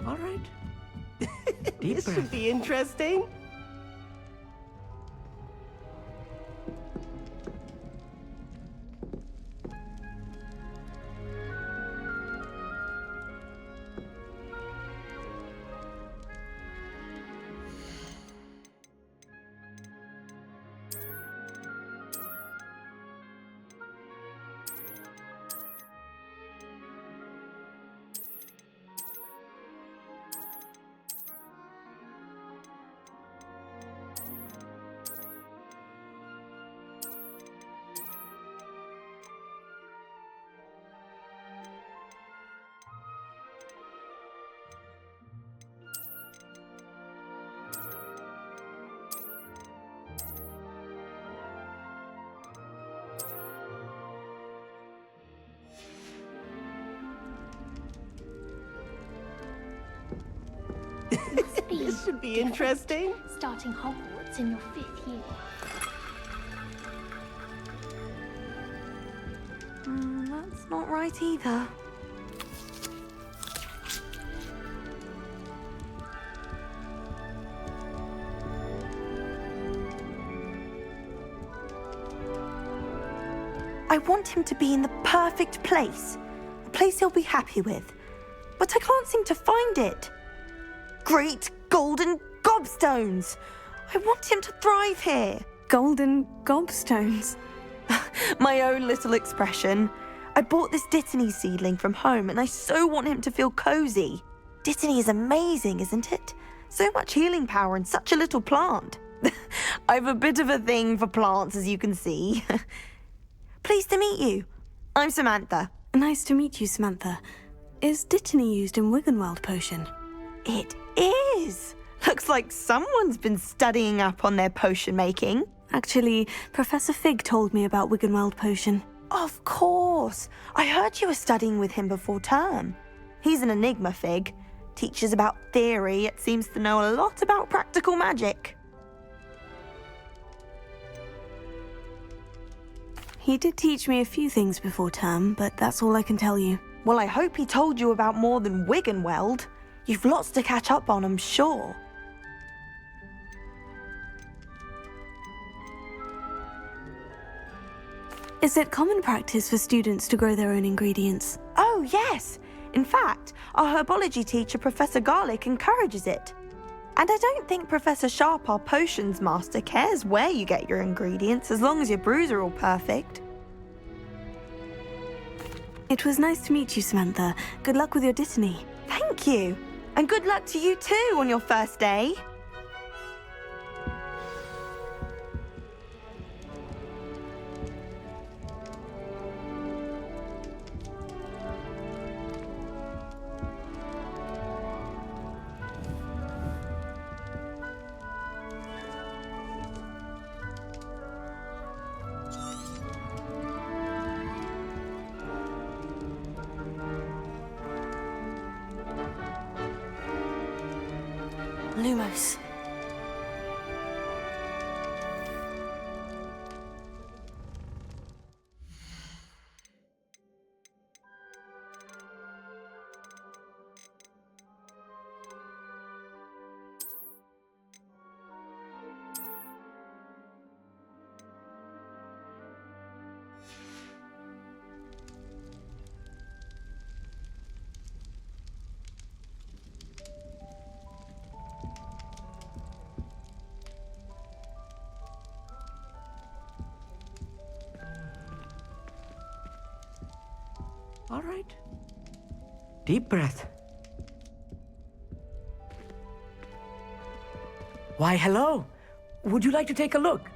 All right. This should be interesting. This should be interesting. Starting Hogwarts in your 5th year. That's not right either. I want him to be in the perfect place. A place he'll be happy with. But I can't seem to find it. Great golden gobstones! I want him to thrive here. Golden gobstones? My own little expression. I bought this Dittany seedling from home and I so want him to feel cozy. Dittany is amazing, isn't it? So much healing power in such a little plant. I've a bit of a thing for plants, as you can see. Pleased to meet you. I'm Samantha. Nice to meet you, Samantha. Is Dittany used in Wiggenweld potion? It is. Looks like someone's been studying up on their potion making. Actually, Professor Fig told me about Wiggenweld potion. Of course. I heard you were studying with him before term. He's an enigma, Fig. Teaches about theory, yet seems to know a lot about practical magic. He did teach me a few things before term, but that's all I can tell you. Well, I hope he told you about more than Wiggenweld. You've lots to catch up on, I'm sure. Is it common practice for students to grow their own ingredients? Oh, yes. In fact, our herbology teacher, Professor Garlick, encourages it. And I don't think Professor Sharp, our potions master, cares where you get your ingredients, as long as your brews are all perfect. It was nice to meet you, Samantha. Good luck with your Dittany. Thank you. And good luck to you too on your first day. Lumos. All right. Deep breath. Why, hello. Would you like to take a look?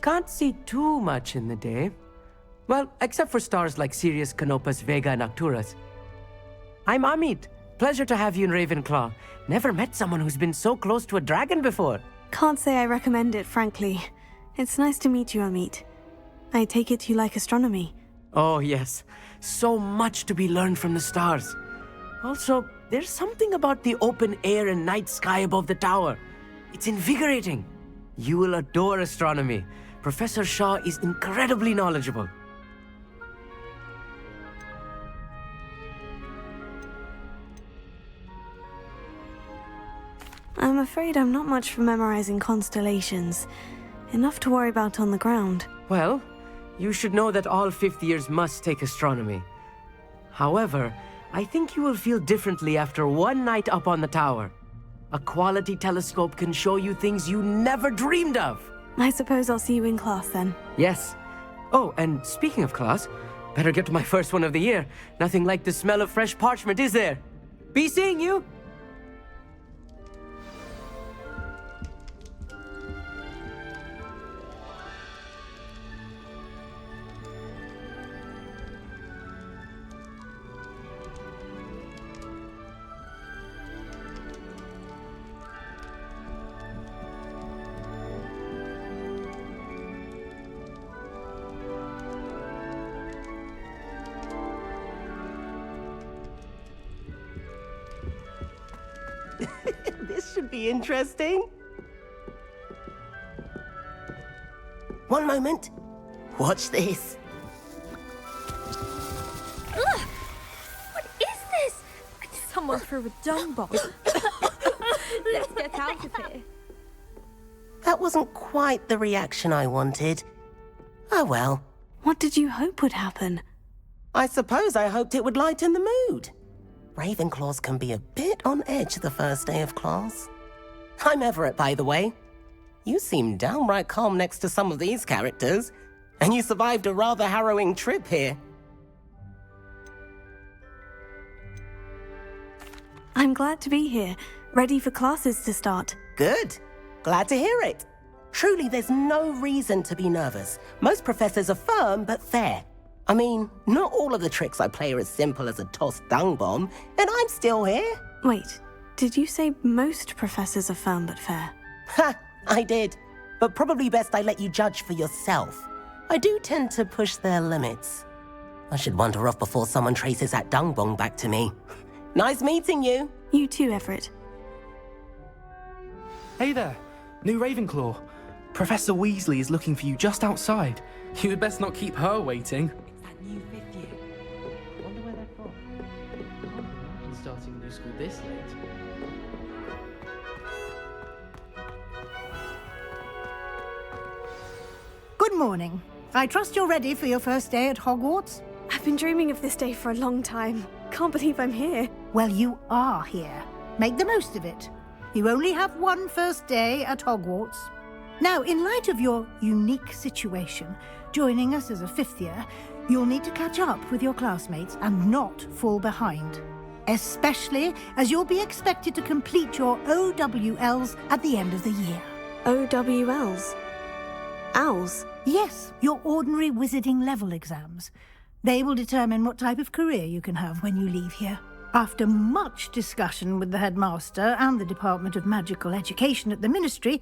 Can't see too much in the day. Well, except for stars like Sirius, Canopus, Vega, and Arcturus. I'm Amit. Pleasure to have you in Ravenclaw. Never met someone who's been so close to a dragon before. Can't say I recommend it, frankly. It's nice to meet you, Amit. I take it you like astronomy. Oh, yes. So much to be learned from the stars. Also, there's something about the open air and night sky above the tower. It's invigorating. You will adore astronomy. Professor Shaw is incredibly knowledgeable. I'm afraid I'm not much for memorizing constellations. Enough to worry about on the ground. Well, you should know that all fifth years must take astronomy. However, I think you will feel differently after one night up on the tower. A quality telescope can show you things you never dreamed of. I suppose I'll see you in class then. Yes. Oh, and speaking of class, better get to my first one of the year. Nothing like the smell of fresh parchment, is there? Be seeing you! This should be interesting. One moment. Watch this. Ugh! What is this? Someone threw a dung bomb. Let's get out of here. That wasn't quite the reaction I wanted. Oh well. What did you hope would happen? I suppose I hoped it would lighten the mood. Ravenclaws can be a bit on edge the first day of class. I'm Everett, by the way. You seem downright calm next to some of these characters, and you survived a rather harrowing trip here. I'm glad to be here, ready for classes to start. Good. Glad to hear it. Truly, there's no reason to be nervous. Most professors are firm but fair. I mean, not all of the tricks I play are as simple as a tossed dung bomb, and I'm still here. Wait, did you say most professors are firm but fair? Ha! I did. But probably best I let you judge for yourself. I do tend to push their limits. I should wander off before someone traces that dung bomb back to me. Nice meeting you. You too, Everett. Hey there, new Ravenclaw. Professor Weasley is looking for you just outside. You had best not keep her waiting. It's that new fifth year. I wonder where they're from. Can't imagine starting a new school this late. Good morning. I trust you're ready for your first day at Hogwarts? I've been dreaming of this day for a long time. Can't believe I'm here. Well, you are here. Make the most of it. You only have one first day at Hogwarts. Now, in light of your unique situation, joining us as a fifth year, you'll need to catch up with your classmates and not fall behind. Especially as you'll be expected to complete your OWLs at the end of the year. OWLs? Owls? Yes, your ordinary wizarding level exams. They will determine what type of career you can have when you leave here. After much discussion with the headmaster and the Department of Magical Education at the Ministry,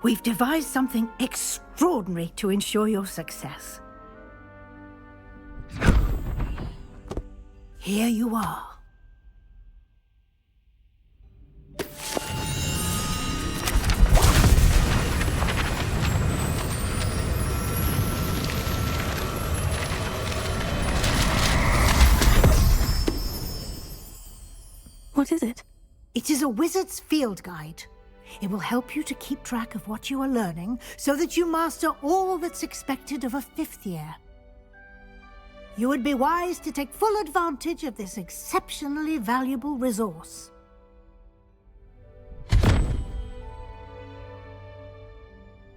we've devised something extraordinary to ensure your success. Here you are. What is it? It is a wizard's field guide. It will help you to keep track of what you are learning so that you master all that's expected of a fifth year. You would be wise to take full advantage of this exceptionally valuable resource.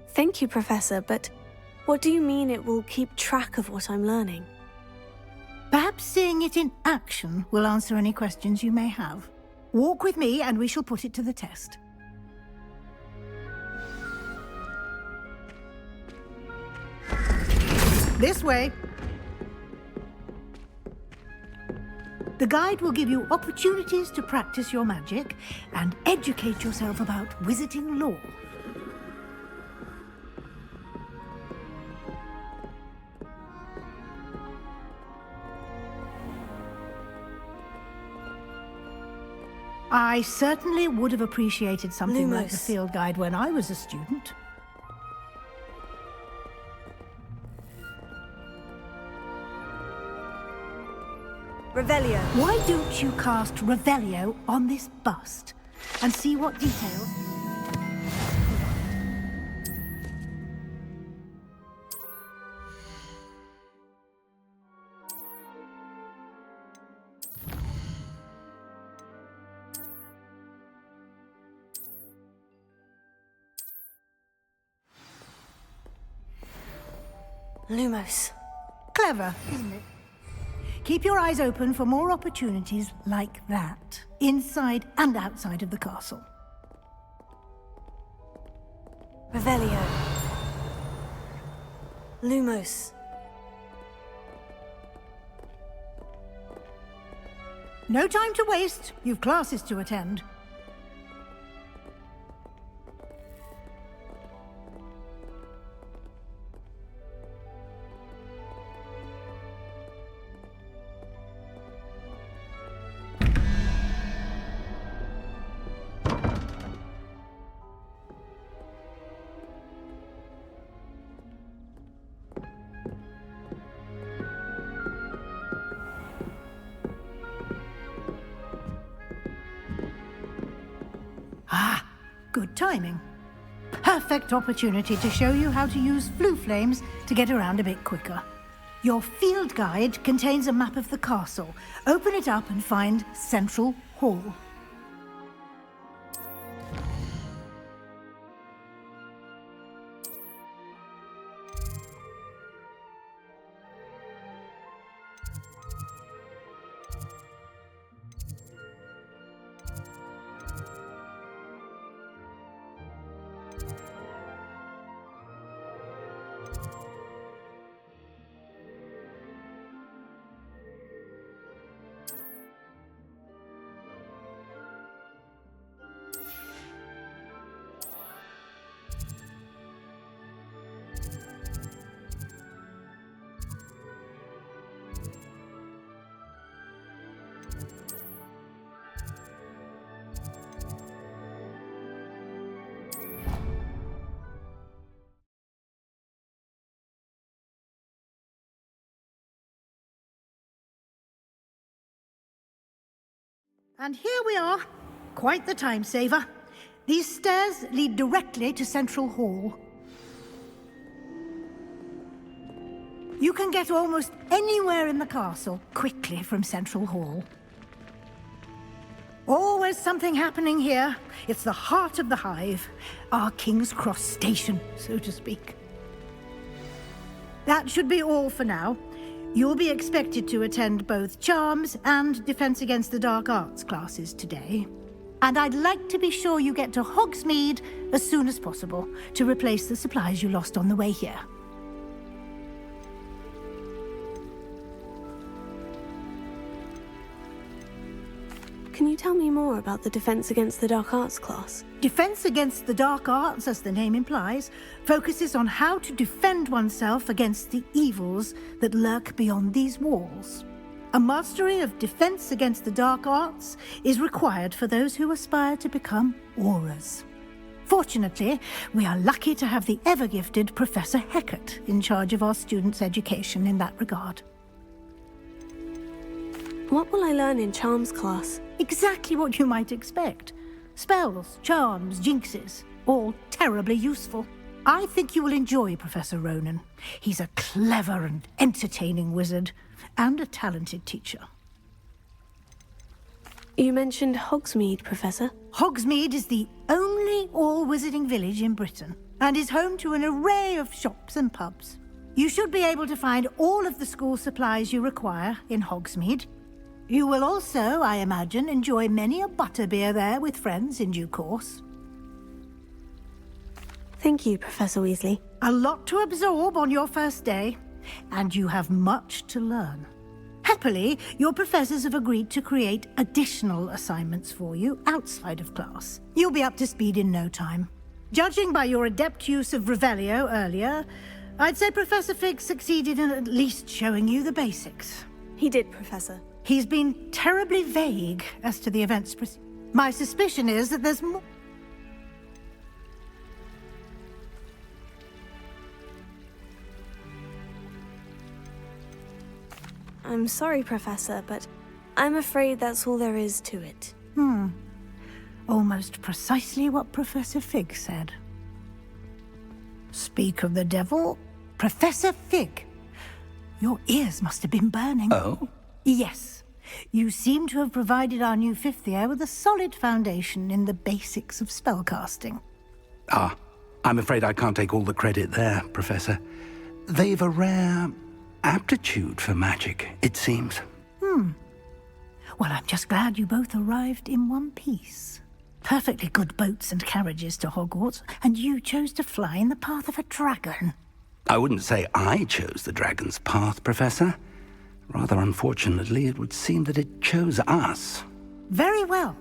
Thank you, Professor, but what do you mean it will keep track of what I'm learning? Perhaps seeing it in action will answer any questions you may have. Walk with me and we shall put it to the test. This way. The guide will give you opportunities to practice your magic and educate yourself about wizarding lore. I certainly would have appreciated something like the Lumos. field guide when I was a student. Revelio. Why don't you cast Revelio on this bust? and see what details. Lumos. Clever, isn't it? Keep your eyes open for more opportunities like that, inside and outside of the castle. Revelio. Lumos. No time to waste. You've classes to attend. Good timing. Perfect opportunity to show you how to use flue flames to get around a bit quicker. Your field guide contains a map of the castle. Open it up and find Central Hall. And here we are. Quite the time saver. These stairs lead directly to Central Hall. You can get almost anywhere in the castle quickly from Central Hall. Always something happening here. It's the heart of the hive, our King's Cross station, so to speak. That should be all for now. You'll be expected to attend both Charms and Defense Against the Dark Arts classes today. And I'd like to be sure you get to Hogsmeade as soon as possible to replace the supplies you lost on the way here. Can you tell me more about the Defense Against the Dark Arts class? Defense Against the Dark Arts, as the name implies, focuses on how to defend oneself against the evils that lurk beyond these walls. A mastery of Defense Against the Dark Arts is required for those who aspire to become auras. Fortunately, we are lucky to have the ever-gifted Professor Heckert in charge of our students' education in that regard. What will I learn in Charms class? Exactly what you might expect. Spells, charms, jinxes, all terribly useful. I think you will enjoy Professor Ronan. He's a clever and entertaining wizard, and a talented teacher. You mentioned Hogsmeade, Professor. Hogsmeade is the only all-wizarding village in Britain, and is home to an array of shops and pubs. You should be able to find all of the school supplies you require in Hogsmeade. You will also, I imagine, enjoy many a butterbeer there with friends in due course. Thank you, Professor Weasley. A lot to absorb on your first day, and you have much to learn. Happily, your professors have agreed to create additional assignments for you outside of class. You'll be up to speed in no time. Judging by your adept use of Revelio earlier, I'd say Professor Fig succeeded in at least showing you the basics. He did, Professor. He's been terribly vague as to the events. My suspicion is that there's more. I'm sorry, Professor, but I'm afraid that's all there is to it. Almost precisely what Professor Fig said. Speak of the devil, Professor Fig. Your ears must have been burning. Oh? Yes. You seem to have provided our new fifth year with a solid foundation in the basics of spellcasting. Ah, I'm afraid I can't take all the credit there, Professor. They've a rare aptitude for magic, it seems. Well, I'm just glad you both arrived in one piece. Perfectly good boats and carriages to Hogwarts, and you chose to fly in the path of a dragon. I wouldn't say I chose the dragon's path, Professor. Rather unfortunately, it would seem that it chose us. Very well.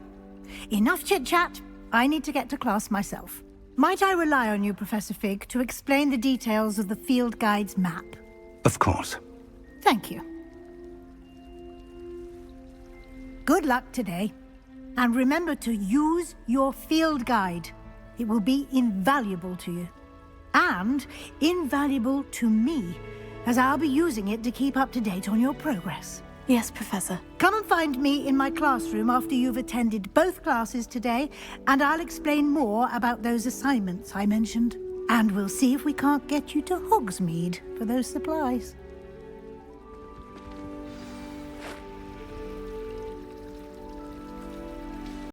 Enough chit-chat. I need to get to class myself. Might I rely on you, Professor Fig, to explain the details of the field guide's map? Of course. Thank you. Good luck today. And remember to use your field guide. It will be invaluable to you. And invaluable to me, as I'll be using it to keep up to date on your progress. Yes, Professor. Come and find me in my classroom after you've attended both classes today, and I'll explain more about those assignments I mentioned. And we'll see if we can't get you to Hogsmeade for those supplies.